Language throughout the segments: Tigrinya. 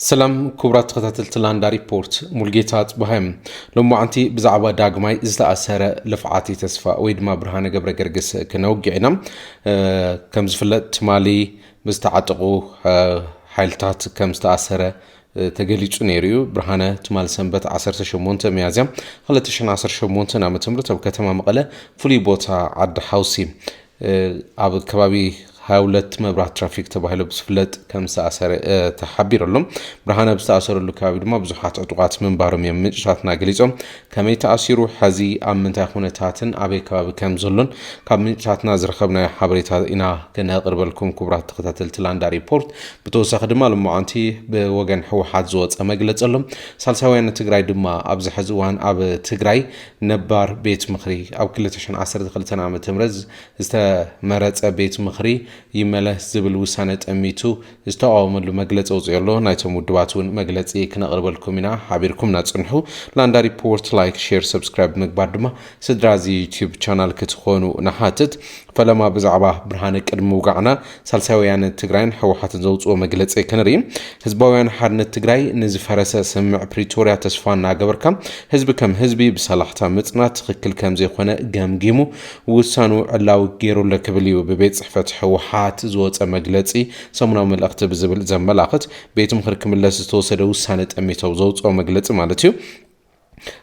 سلام كبرات تخطاتل تلاندا ريبورت ملقيتات بهم لما أنتي بزعبا داغماي زتأثر لفعاتي تسفا ويدما برهانة قبر قرقس كنوقعنا كم زفلت مالي بستعطقو حيلتات كم ستأثر تقليج نيريو برهانة تمال سنبت 18 ميازيا خلتشن 18 نامة تمرت وكتما مقالة فلي بوتا عد حوسي عبد كبابي هاولت مبرات ترافيك تباهلو بسفلت كم سأسر تحبير لهم برهانة بستأثر اللوكاوي دما بزوحات عطوقات من بارم يمجشاتنا قليزهم كمي تأثيرو حزي من تاخونة تاتن عبي كبابي كم زلون كمي تاتنا زرخبنا حبريتا إنا كنا قرب لكم كبرات تقتاتل تلاندا ريبورت بتوسخ دما لما أنتي بوغن حوحات زوات أمقلت لهم سالساوين تقراي دما أبز حزوان أب تقراي نبار بيت مخري أو كلتشن 10 عام تمرز استمرت بيت مخري يمله زبل وسانة أميتو استعملوا مجلس أوزيلو نايتو مدواتون مجلس كنا قرب لكم هنا حبيركم نتصنحوا لاندا ريبورت لايك شير سبسكرايب نقبردما سدرازي يوتيوب channel كتخونو نحاتت فلما بزعبه برهانك الموقعنا سالساويان التقراين حوحات زوج ومجلس كنريم هزباويان حرن التقراي نزف هرسة سمع بريتوريا تسفان قبركم هزب كم هزبي بصلاحتا متنا تخكل كم زي خونا جامجيمو وسانو علاو جيرو لكبليو ببيت صحفة حوحات زوج مجلسي سمنا من الأكتب زبل زملاقت بيت مخركم الله ستوصلوا سنة أميتو زوج ومجلس مالتيو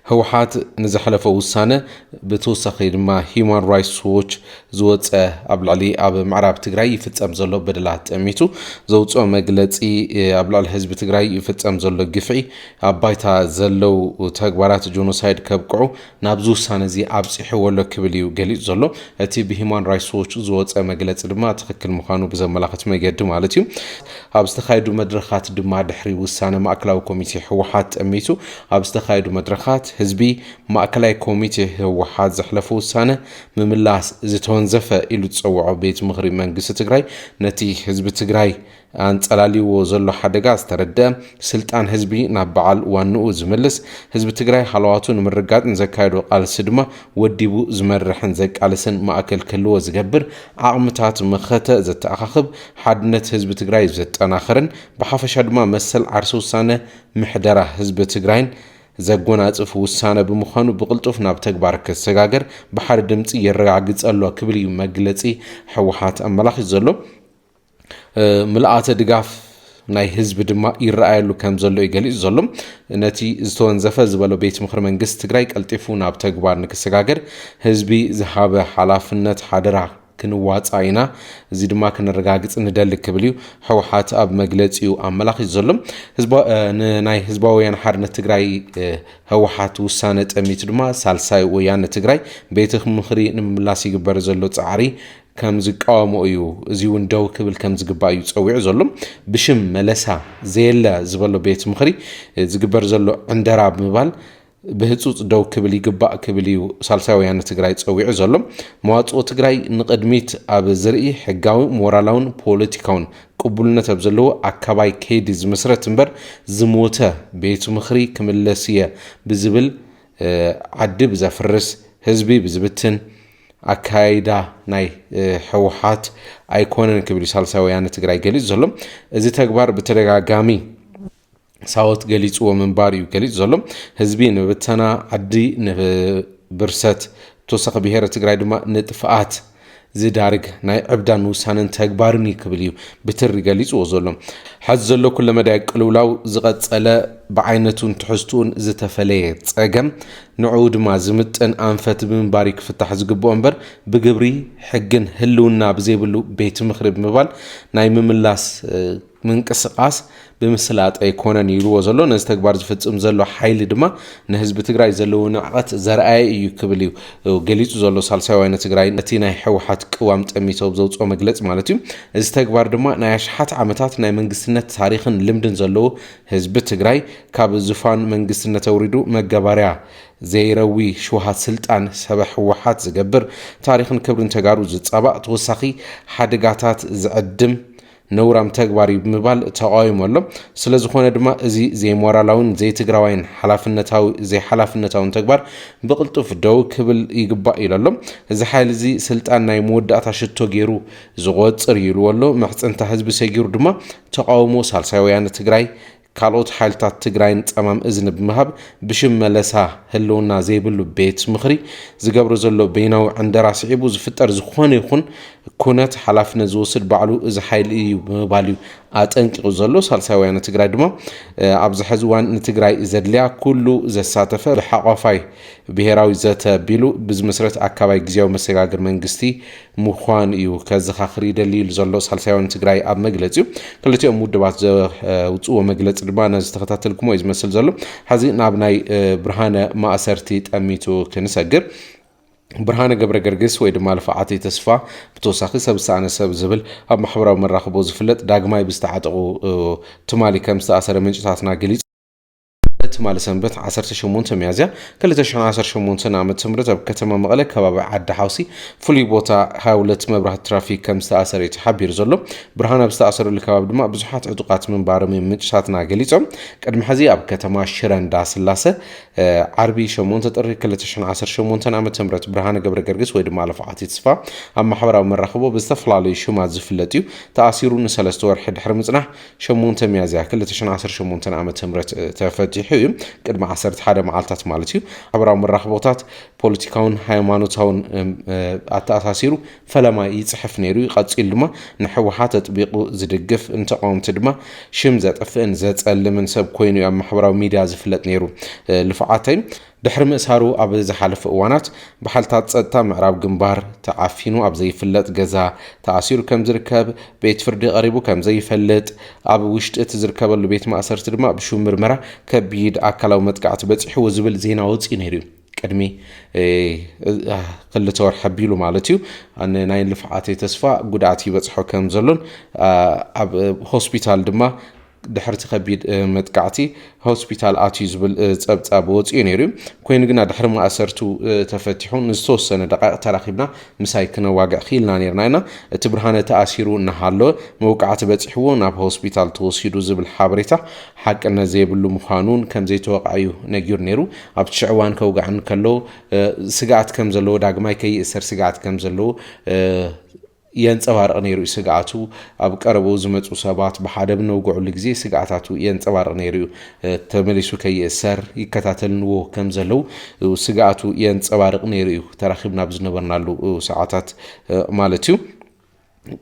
هوحات نزحلفه وسانة بتوسخي لما هيومان رايتس ووتش زوت أبلالي أب معرب تجري يفتح أمزلو بدلات أميتو زوت مجلسي أبلال حزب تجري يفتح أمزلو جفعي أبايتا زلو وتجبرات جونوسايد كبقعو نابزو سانة زي أبسي حولو كبليو جليل زلو أتي بهيومان رايتس ووتش زوت مجلس لما تخكل مخانو بزملاقة ما يقدم عليهم أبستخايدو مدرخات دما دحري وسانة ما أكلاو كوميتي حوحات أميتو أبستخايدو مدرخات حزبي مأكلاي كوميتي وحاد زحلفو سنة مملاس زتون زفا إلو تصوعو بيت مغري منقس تقراي نتي حزب تقراي أنت ألالي وزلو حدقاز تردى سلطان حزبي نابعال وانو زملس حزب تقراي حلواتو نمرقات نزكايدو قال سدما وديبو زمرح نزك علسن مأكل كلو زقبر عقمتات مخته زت أخخب حدنت حزب تقراي زت أناخرن بحافش هدما مسل عرسو سنة محدرة حزب تقراين زغونا صف وسانه بمخانو بقلطف ناب تگبار كسغاغر بحر دمص يرغاغص الله كبلي مغلصي حوحات املاخ زلو ملآت دغاف ناي حزب دما يرآيلو كم زلو يغلي زلم نتي زتون زفز بلو بيت مخر منغست تگراي قلطفو ناب تگبار نكسغاغر حزبي زحابه حلافنت حدرا كنواص عينا زي دما كنرغاغص ندلك كبليو حوحات اب مغلصيو املاخ زلم حزب ناي حزباويان حرنت تگراي حوحات وسانه طميت دما سالساي ويان تگراي بيتخ مخري نملاس يغبر زلو صعري كم زقامو ايو زيو ندو كبل كم زغبايو صويع زلم بشم ملسا زيلا زبلو بيت مخري زغبر زلو عندرا بمبال بهصوص دو كبلي غبا كبلي سالساويان تگراي صويع زلم مواصو تگراي نقدميت اب زري حغاو مورالون بوليتيكاون قبولነት ابزلو አካባይ ኬዲዝ መስረት እንበር ዝሞተ ቤት ምኽሪ ከመለሲያ ብዝብል ዓድብ ዘፍርስ ህዝቢ ብዝብትን አካይዳ ናይ ህወሓት አይኮነን ክብሊ ሳልሳውያን ትግራይ ገሊጽ ዘሎም እዚ ተግባር በተደጋጋሚ ሳውት ገሊጽ ወመንባሪው ገሊጽ ዘሎም ህዝቢ ንብተና ዓዲ ንብርሰት ተወሰኸ ብሄር ትግራይ ድማ ንጥፋት زدارك ناي عبدان وسانن تكبارني كبليو بتر قليص وزلهم حز زلو كل مدى قلولاو زقصله بعينتون تحستون زتفليه صقم نعود ما زمطن انفت بمبارك فتح زغبو انبر بغبري حقن هلونا بزيبلو بيت مخرب مبال ناي مملاس منقسقاس بمسلات ايكونن يلو وزلو نستكبار زفصم زلو حيل دما نحزب تግራይ زلو نعقت زرعي يكبليو ገሊጹ زلو ሳልሳውያን ትግራይ ነቲ ናይ ሕወሓት ቅዋም ጠሚተው ዘውጾ መግለጽ ማለት እዩ እዚ ተግባር ድማ ናይ አሽሓት ዓመታት ናይ መንግስትነት ታሪኽን ልምድን ዘለው ህዝብ ትግራይ ካብ ዝፋን መንግስትነት አውሪዱ መገባርያ ዘይረዊ ሸውሃት ስልጣን ሰበህ ሕወሓት ዝገብር ታሪኽን ክብርን ተጋሩ ዝጻባእ ተወሳኺ ሓደጋታት ዝዕድም نورام تكباري بمبال تقايمولو ስለዝኾነ ድማ እዚ ዘይ ሞራላውን ዘይ ትግራዋይን ሓላፍነታው ዘይ ሓላፍነታውን ተግባር በቅልጡፍ ደው ክብል ይግባእ ኢሎም እዚ ሓይል እዚ ስልጣን ናይ መወዳእታ ሽቶ ገይሩ ዝቆጽር ይልወሎ መሕጽንታ ህዝቢ ሰጊሩ ድማ ተቃውሞ ሳልሳውያን ትግራይ ካልኦት ሓይልታት ትግራይን ጸማም እዝኒ ብምሃብ ብሽም መለሳ ህልውና ዘይብሉ ቤት ምኽሪ ዝገብሮ ዘሎ በይናዊ ዕንደራ ስዒቡ ዝፍጠር ዝኾነ ይኹን ኩነት ሓላፍነት ዝወስድ ባዕሉ እዚ ሓይሊ እዩ ብምባል እዩ ኣጠንቂቑ ዘሎ። ሳልሳይ ወያነ ትግራይ ድማ ኣብዚ ሕዚ እዋን ንትግራይ ዘድልያ ኩሉ ዘሳተፈ ብሓቋፋይ ብሄራዊ ዘተ ቢሉ ብዝመስረት ኣካባቢ ግዜያዊ መሰጋገር መንግስቲ ምዃን እዩ ከዘኻኽር ይደሊ ኢሉ ዘሎ ሳልሳይ ወያነ ትግራይ ኣብ መግለፂ እዩ። ክልቲኦም ውድባት ዘውፅዎ መግለፂ ድማ ነዚ ተኸታተልኩሞ እዩ ዝመስል ዘሎ። ሓዚ ናብ ናይ ብርሃነ ማእሰርቲ ጠሚቱ ክንሰግር ብርሃነ ገብረ ገርግስ ወይ ድማ ልፍዓተይ ተስፋ ብተወሳኺ ሰብ ዝሰኣነ ሰብ ዝብል ኣብ ማሕበራዊ መራኸቦ ዝፍለጥ ዳግማይ ብዝተዓጠቑ ትማሊ ከም ዝተኣሰረ ምንጭታትና ገሊጹ ትማሊ ሰንበት 18 ሚያዝያ 2018 ዓመተ ምህረት ኣብ ከተማ መቐለ ከባቢ ዓዲ ሓውሲ ፍሉይ ቦታ 22 መብራህቲ ትራፊክ ከም ዝተኣሰረ እዩ ሓቢሩ ዘሎ። ብርሃነ ኣብ ዝተኣሰረሉ ከባቢ ድማ ብዙሓት ዕጡቃት ምንባሮም ምንጭታትና ገሊፆም ቅድሚ ሕዚ ኣብ ከተማ ሽረ እንዳስላሴ ዓርቢ 8 ጥሪ 2018 ዓመተ ምህረት ብርሃነ ገብረ ገርግስ ወይ ድማ ልፍዓተይ ተስፋ ኣብ ማሕበራዊ መራኸቦ ብዝተፈላለዩ ሽማት ዝፍለጥ እዩ ተኣሲሩ ን3 ወርሒ ድሕሪ ምጽናሕ 8 ሚያዝያ 2018 ዓመተ ምህረት ተፈቲሑ እዩ ቅድሚ 11 መዓልታት ማለት እዩ። ማሕበራዊ መራኸቦታት ፖለቲካውን ሃይማኖታውን ኣተኣሳሲሩ ፈለማ ይጽሕፍ ነይሩ። ቀፂሉ ድማ ንሕወሓት ኣጥቢቑ ዝድግፍ እንተቃወምቲ ድማ ሽም ዘጠፍእን ዘጸልምን ሰብ ኮይኑ ኣብ ማሕበራዊ ሚድያ ዝፍለጥ ነይሩ። ልፍዓተይ ድሕሪ ምእሳሩ ኣብ ዝሓለፈ እዋናት ብሓልታት ጸጥታ ምዕራብ ግንባር ተዓፊኑ ኣብ ዘይፍለጥ ገዛ ተኣሲሩ ከም ዝርከብ ቤት ፍርዲ ቀሪቡ ከም ዘይፈልጥ ኣብ ውሽጢ እቲ ዝርከበሉ ቤት ማእሰርቲ ድማ ብሽም ምርመራ ከቢድ ኣካላዊ መጥቃዕቲ በፂሕዎ ዝብል ዜና ወፂኡ ነይሩ ቅድሚ ክልተ ወርሒ ኣቢሉ ማለት እዩ። ናይ ልፍዓተይ ተስፋ ጉድኣት ይበፅሖ ከም ዘሎን ኣብ ሆስፒታል ድማ ድሕርቲ ከቢድ መጥቃዕቲ ሆስፒታል ኣትዩ ዝብል ጸብጻብ ወፂኡ ነይሩ ኮይኑ ግና ድሕሪ ማእሰርቱ ተፈቲሑ ንዝተወሰነ ደቂቕ ተራኺብና ምሳይ ክነዋግዕ ኺልና ነርና ኢና። እቲ ብርሃነ ተኣሲሩ እናሃለወ መውቃዕቲ በፂሕዎ ናብ ሆስፒታል ተወሲዱ ዝብል ሓበሬታ ሓቅነት ዘይብሉ ምዃኑን ከም ዘይተወቃዕዩ ነጊሩ ነይሩ። ኣብ ትሽዕ እዋን ከውጋዕን ከሎ ስጋኣት ከም ዘለዎ ዳግማይ ከይእሰር ስጋኣት ከም ዘለዎ የንጸባርቕ ነይሩ ስጋኣቱ ኣብ ቀረቡ ዝመፁ ሰባት ብሓደ ብነውግዕሉ ግዜ ስጋኣታቱ የንጸባርቕ ነይሩ ተመሊሱ ከይእሰር ይከታተልንዎ ከም ዘለው ስጋኣቱ የንጸባርቕ ነይሩ እዩ ተራኺብና ብዝነበርናሉ ሰዓታት ማለት እዩ።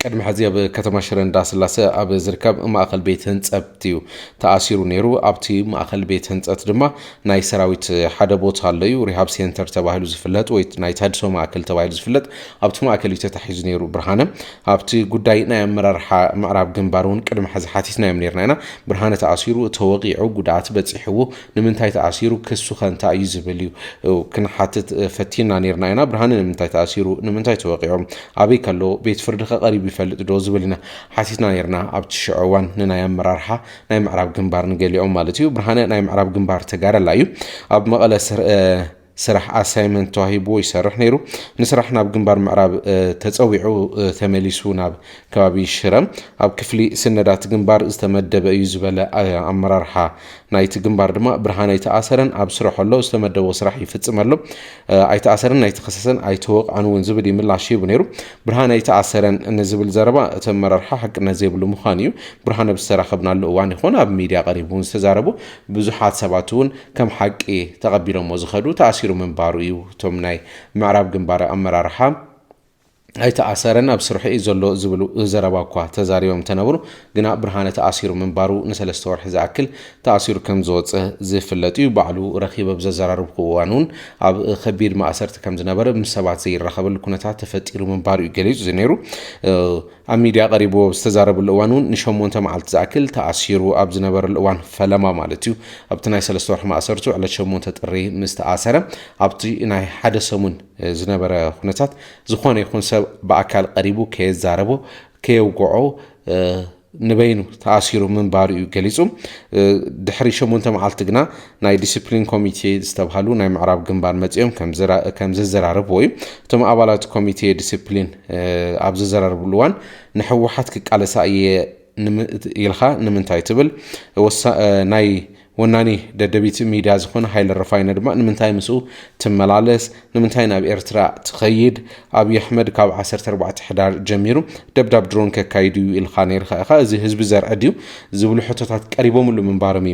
ቅድሚ ሕዚ ኣብ ከተማ ሽረ እንዳስላሴ ኣብ ዝርከብ ማእኸል ቤት ህንፀት እዩ ተኣሲሩ ነይሩ። ኣብቲ ማእኸል ቤት ህንፀት ድማ ናይ ሰራዊት ሓደ ቦታ ኣሎ እዩ ሪሃብ ሴንተር ተባሂሉ ዝፍለጥ ወይ ናይ ታድሶ ማእከል ተባሂሉ ዝፍለጥ ኣብቲ ማእከል እዩ ተታሒዙ ነይሩ ብርሃነ። ኣብቲ ጉዳይ ናይ ኣመራርሓ ምዕራብ ግንባር እውን ቅድሚ ሕዚ ሓቲትናዮም ነርና ኢና። ብርሃነ ተኣሲሩ ተወቂዑ ጉድኣት በፂሕዎ ንምንታይ ተኣሲሩ ክሱ ከንታ እዩ ዝብል እዩ ክንሓትት ፈቲና ነርና ኢና። ብርሃነ ንምንታይ ተኣሲሩ ንምንታይ ተወቂዖም ኣበይ ከሎ ቤት ፍርዲ قريب يفلت دو زبلنا حسيتنا يرنا عبد الشعوان ننا يمرارها نايم عرب جنبار نقلي مالتيو برهانه نايم عرب جنبار تجار لايو اب مقاله سرح اسايمنت توهيبو يسرح نيرو نسرحنا بجنبار معرب تتصويعو تمليسو ناب كبابي شرم اب كفلي سندات جنبار استمدب يزبل امرارها نايت جنبار دما برهانه يتاثرن اب سرحلو استمدب وسرح يفصملو ايتاثرن نايتخصصن ايتوق عنون زبل يملاشي بنيرو برهانه يتاثرن ان زبل زربا تمرارها حقنا زيبلو مخانيو برهانه بسرخبنا له وان يكون اب ميديا قريبون استزاربو بزحات سباتون كم حقي تقبلوا مزخدو تاثير من باريو تومناي معرب جنبار أمرارها أي تأثيرنا بسرعة إزلو زبلو زربا قا تزاريهم تنبرو جنا برهانة تأثير من بارو نسل استور حزاكل تأثير كم زوج زفلتي وبعلو رخيبة بزرار بقوانون أب خبير ما أثرت كم زنبر من سبعة زي الرخبة اللي كنا تفتير من بارو يجلس زنيرو أميديا قريبو استزارب الأوانون نشومون تمع التزاكل تأثيرو أب زنبر الأوان فلما مالتيو أبتناي سلستور ما أثرتو على شومون تتري مستأثرة أبتي إنها حدثمون زنبر خناتات زخوان يكون سب بأكل قريبو كي زاربو كي وقعو نبينو تأثيرو من بارو يجلسهم دحري شومون تمع التجنا ناي ديسيبلين كوميتي استبحالو ناي معرب جنبار متيم كم زرارب وي تم أبالات كوميتي ديسيبلين أبز زرارب لوان نحو حد كقالة ساية يلخا نمنتاي تبل ناي ወናኒ ደደቢት ሚዲያ ዝኾነ ሃይለ ረፋይነ ድማ ንምንታይ ምስኡ ትመላለስ ንምንታይ ናብ ኤርትራ ትኸይድ አብይ አሕመድ ካብ 14 ሕዳር ጀሚሩ ደብዳብ ድሮን ከካይዱ ኢልኻ ነይርኻ ኢኻ እዚ ህዝቢ ዘርአ ድዩ ዝብሉ ሕቶታት ቀሪቦምሉ ምንባሮም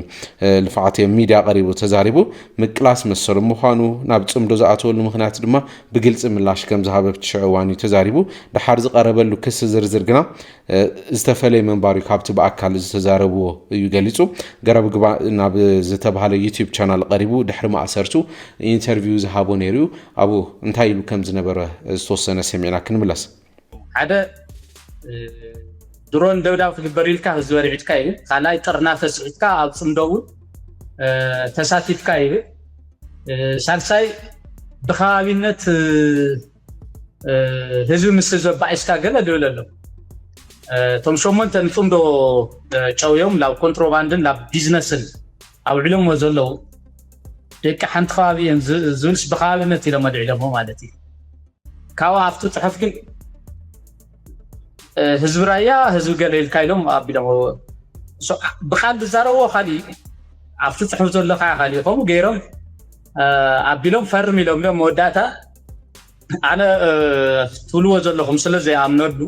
ልፍዓት ሚዲያ ቀሪቡ ተዛሪቡ ምቅላስ መሰሉ ምዃኑ ናብ ጽምዶ ዝኣተወሉ ምኽንያት ድማ ብግልጽ ምላሽ ከም ዝሃበ ብትሽዕዋኒ ተዛሪቡ ድሓር ዝቀረበሉ ክስ ዝርዝር ግና ዝተፈለየ መንባሪ ካብቲ በአካል ዝተዛረብዎ እዩ ገሊጹ ገረብ ግባ ናብ ዝተባሃለ ዩቲዩብ ቻናል ቀሪቡ ድሕሪ ማእሰርቱ ኢንተርቪው ዝሃቦ ነይሩ አቡ እንታይ ኢሉ ከም ዝነበረ ዝተወሰነ ሰሚዕና ክንምለስ ሓደ ድሮን ደብዳብ ክግበር ኢልካ ዝወሪዕትካ እዩ ካልኣይ ጥርና ፈስዒትካ ኣብ ጽምዶው ተሳቲፍካ እዩ ሳልሳይ ብኸባቢነት ህዝቢ ምስ ዘባይስካ ገለ ድብል ኣሎ ቶም ሾሞንተ ንጽምዶ ጨውዮም ላብ ኮንትሮባንድን ላብ ቢዝነስን አውዕሎም ወዘለው ደቂ ሓንቲ ከባቢን ዝብልስ ብኸባቢነት ኢሎም ኣድዒሎሞ ማለት እዩ ካብኡ ኣብቲ ጽሑፍ ግን ህዝቢ ራያ ህዝቢ ገለ ኢልካ ኢሎም ኣቢሎሞ ብኻል ዝዛረብዎ ካሊእ ኣብቲ ጽሑፍ ዘሎ ከዓ ካሊእ ከምኡ ገይሮም ኣቢሎም ፈርም ኢሎም መወዳእታ ኣነ ትብልዎ ዘለኹም ስለዘይኣምነሉ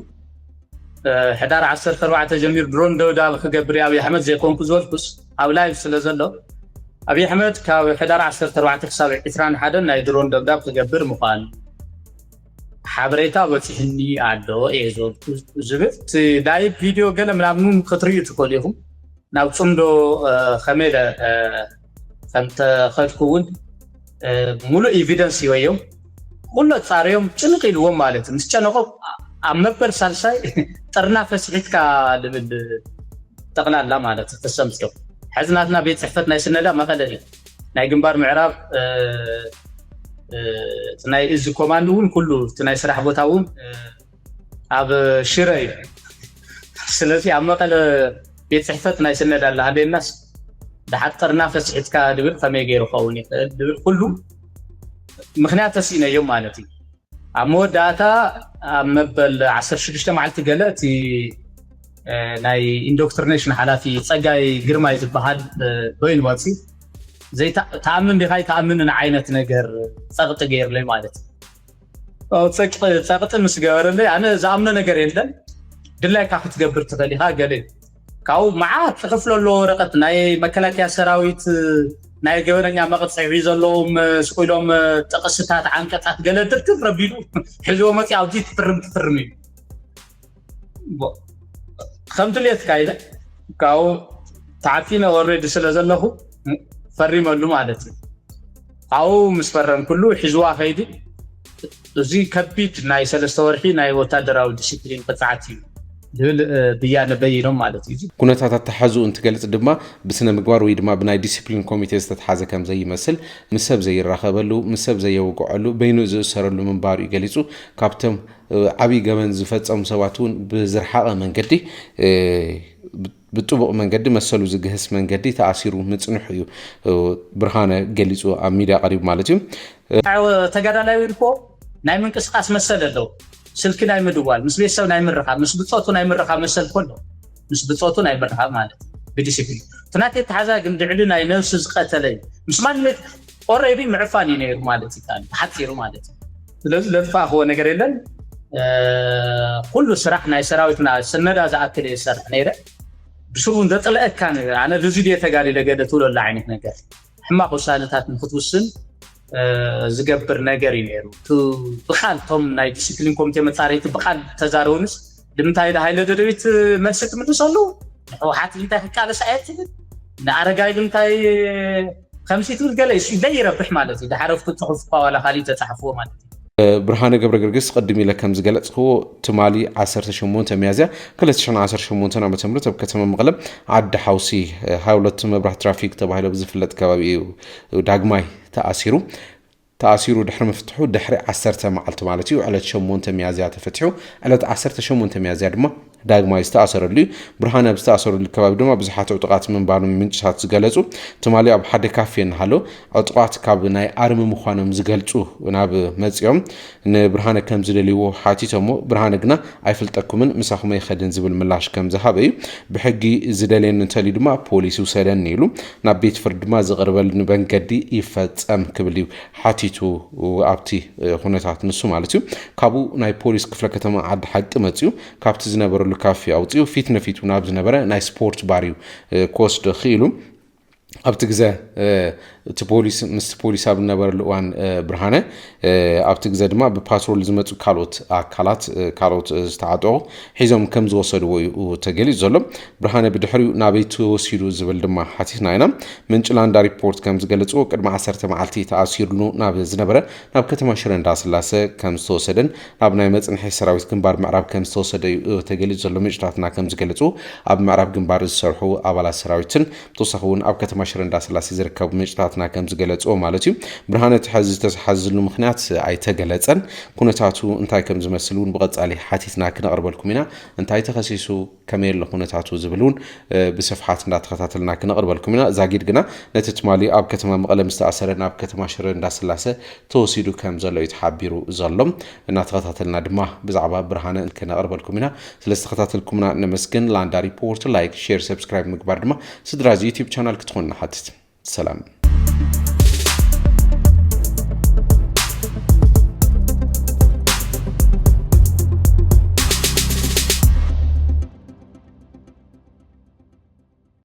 ሕዳር 14 ጀሚር ድሮን ደብዳብ ክገብር አብይ አሕመድ ዘይኮንኩ ዝወልኩስ ኣብ ላይቭ ስለዘሎ አብይ አሕመድ ካብ ሕዳር 14 ክሳብ 21 ናይ ድሮን ደብዳብ ክገብር ምዃኑ ሓበሬታ በፂሕኒ ኣሎ እየዞልኩ ዝብል ላይቭ ቪድዮ ገለ ምናምን ክትርእዩ ትኽእሉ ኢኹም ናብ ጽምዶ ከመይ ከም ተኸድኩ እውን ሙሉእ ኤቪደንስ ይወዮም ኩሉ ጻርዮም ጭንቅ ኢልዎም ማለት ምስ ጨነቆም ኣብ መበል ሳልሳይ ጥርና ፈስዒትካ ልብል ጠቕላላ ማለት ተሰምጽዮ ሕዝናትና ቤት ጽሕፈት ናይ ስነዳ መቐለ እዩ ናይ ግንባር ምዕራብ ናይ እዚ ኮማንድ እውን ኩሉ ናይ ስራሕ ቦታ እውን ኣብ ሽረ እዩ ስለዚ ኣብ መቐለ ቤት ጽሕፈት ናይ ስነዳ ኣላ ሃደናስ ድሓር ጥርና ፈስዒትካ ልብል ከመይ ገይሩ ኸውን ይኽእል ልብል ኩሉ ምኽንያት ተሲእነዮም ማለት እዩ ኣብ መወዳእታ ኣብ መበል 16 መዓልቲ ገለ እቲ ናይ ኢንዶክትሪኔሽን ሓላፊ ጸጋይ ግርማይ ዝበሃል ኮይን ወፂ ዘይተኣምን ዲኻ ተኣምንን ዓይነት ነገር ጸቕጢ ገይርለይ ማለት እዩ ጸቕጢ ምስ ገበረለይ ኣነ ዝኣምኖ ነገር የለን ድላይካ ክትገብር ትኽእል ኢኻ ገለ ካብኡ መዓት ጽሕፍለሎ ወረቐት ናይ መከላከያ ሰራዊት ናይ ገበነኛ መቕጽዒ ዘለዎም ስቁሎም ጥቕስታት ዓንቀጻት ገለ ድርድር ረቢሉ ሕዝቦ መፂ ኣብቲ ትፍርም እዩ ከምቲ ልየትካ ኢለ ካብኡ ተዓፊነ ኦልሬዲ ስለ ዘለኹ ፈሪመሉ ማለት እዩ ካብኡ ምስ ፈረም ኩሉ ሒዝዋ ኸይዲ እዚ ከቢድ ናይ 3 ወርሒ ናይ ወታደራዊ ዲሲፕሊን ቅፅዓት እዩ ዝብል ብያነ በይኖም ማለት እዩ ኩነታት ተሓዙ እንትገልጽ ድማ ብስነ ምግባር ወይ ድማ ብናይ ዲሲፕሊን ኮሚቴ ዝተተሓዘ ከም ዘይመስል ምስ ሰብ ዘይራኸበሉ ምስ ሰብ ዘይወግዐሉ በይኑ ዝእሰረሉ ምንባሩ ይገሊጹ ካብቶም ዓብይ ገመን ዝፈጸሙ ሰባት እውን ብዝርሓቐ መንገዲ ብጥቡቕ መንገዲ መሰሉ ዝግህስ መንገዲ ተኣሲሩ ምጽንሑ እዩ ብርሃነ ገሊጹ ኣብ ሚድያ ቀሪቡ ማለት እዩ ተጋዳላይ ኢልኮ ናይ ምንቅስቃስ መሰል ኣለዎ ስልክ ናይ ምድዋል ምስ ቤተሰብ ናይ ምርኻብ ምስ ብጾቱ ናይ ምርኻብ መሰል ኮሎ ምስ ብጾቱ ናይ ምርኻብ ማለት ብዲሲፕሊን ትናቴ ተሓዛ ግን ድዕሊ ናይ ነፍሲ ዝቀተለይ ምስ ማለት ኦሬዲ ምዕፋን እዩ ነይሩ ማለት ይካል ሓፂሩ ማለት ስለዚ ለጥፋእኽዎ ነገር የለን ኩሉ ስራሕ ናይ ሰራዊትና ስነዳ ዝኣክል ይሰርሕ ነይረ ብስሩ ዘጥልአካ ነገር ኣነ ልዙ ድየ ተጋሊለ ገለ ትብለላ ዓይነት ነገር ሕማቕ ውሳነታት ንክትውስን ዝገብር ነገር እዩ ነይሩ ብኻልቶም ናይ ዲሲፕሊን ኮሚቴ መጻረይቲ ብኻል ተዛረውንስ ድምታይ ሃይለ ደደቢት መልሲ ትምልሰሉ ሕወሓት እንታይ ክቃለስ ኣየትብል ንኣረጋይ ድምታይ ከምሲ ትብል ገለ ይረብሕ ማለት እዩ ድሓረፍቱ ጽሑፍ ዋላ ካሊእ ተጻሕፍዎ ማለት እዩ ብርሃነ ገብረ ገርግስ ቅድም ኢለ ከም ዝገለጽክዎ ትማሊ 18 ሚያዝያ 2018 ዓ.ም ኣብ ከተማ መቐለ ዓዲ ሓውሲ 22 መብራህቲ ትራፊክ ተባሂሉ ብዝፍለጥ ከባቢ ዳግማይ ተኣሲሩ ድሕሪ መፍትሑ ድሕሪ 10 መዓልቲ ማለት እዩ ዕለት 8 ሚያዝያ ተፈትሑ ዕለት 18 ሚያዝያ ድማ ዳግማይ ዝተኣሰረሉ ብርሃነ ዝተኣሰረሉ ከባቢ ድማ ብዙሓት ዕጡቃት ምንባሮም ምንጭታት ዝገለጹ ትማሊ ኣብ ሓደ ካፌ እናሃሎ ዕጡቃት ካብ ናይ ኣርሚ ምዃኖም ዝገልጹ ናብ መጽኦም ንብርሃነ ከም ዝደልይዎ ሓቲቶሞ ብርሃነ ግና ኣይፍልጠኩምን ምሳኹም ይኸድን ዝብል ምላሽ ከም ዝሃበ እዩ ብሕጊ ዝደልየን እንተልዩ ድማ ፖሊስ ይውሰደኒ ኢሉ ናብ ቤት ፍርዲ ድማ ዝቐርበሉ መንገዲ ይፈጸም ክብል እዩ ሓቲቱ ኣብቲ ኩነታት ንሱ ማለት እዩ ካብኡ ናይ ፖሊስ ክፍለ ከተማ ዓዲ ሓቂ መጽኡ ካብቲ ዝነበረሉ ካፌ ኣውፅኡ ፊት ነፊቱ ናብ ዝነበረ ናይ ስፖርት ባር እዩ ክወስዶ ኽኢሉ ኣብቲ ግዜ እቲ ፖሊስ ኣብ ነበረሉ እዋን ብርሃነ ኣብቲ ግዜ ድማ ብፓትሮል ዝመፁ ካልኦት ዝተዓጠቑ ሒዞም ከም ዝወሰድዎ እዩ ተገሊጹ ዘሎ ብርሃነ ብድሕሪኡ ናበይ ተወሲዱ ዝብል ድማ ሓቲትና ኢና ምንጭ ላንዳ ሪፖርት ከም ዝገለጽዎ ቅድሚ 10 መዓልቲ ተኣሲሩሉ ናብ ዝነበረ ናብ ከተማ ሽረ እንዳስላሴ ከም ዝተወሰደን ናብ ናይ መጽንሒ ሰራዊት ግንባር ምዕራብ ከም ዝተወሰደ እዩ ተገሊጹ ዘሎ ምንጭታትና ከም ዝገለጹ ኣብ ምዕራብ ግንባር ዝሰርሑ ኣባላት ሰራዊትን ተወሳኺ እውን ኣብ ከተማ ሽረ እንዳስላሴ ዝርከቡ ምንጭታትና ከም ዝገለጽዎ ማለት እዩ ብርሃነ ተሓዚ ዝተሓዝሉ ምኽንያት ኣይተገለጸን ኩነታቱ እንታይ ከም ዝመስል እውን ብቐጻሊ ሓቲትና ክነቕርበልኩም ኢና እንታይ ተኸሲሱ ከመይ ኣሎ ኩነታቱ ዝብሉን ብስፍሓት እንዳተኸታተልና ክነቕርበልኩም ኢና ዛጊድ ግና ነቲ ትማሊ ኣብ ከተማ መቐለ ዝተኣሰረ ናብ ከተማ ሽረ እንዳስላሴ ተወሲዱ ከም ዘሎ እዩ ተሓቢሩ ዘሎ እናተኸታተልና ድማ ብዛዕባ ብርሃነ ክነቕርበልኩም ኢና ስለዝተኸታተልኩምና ነመስግን ላንዳ ሪፖርት ላይክ ሼር ሰብስክራይብ ምግባር ድማ ስድራ ዩቲዩብ ቻናል ክትኾኑ ንሓትት ሰላም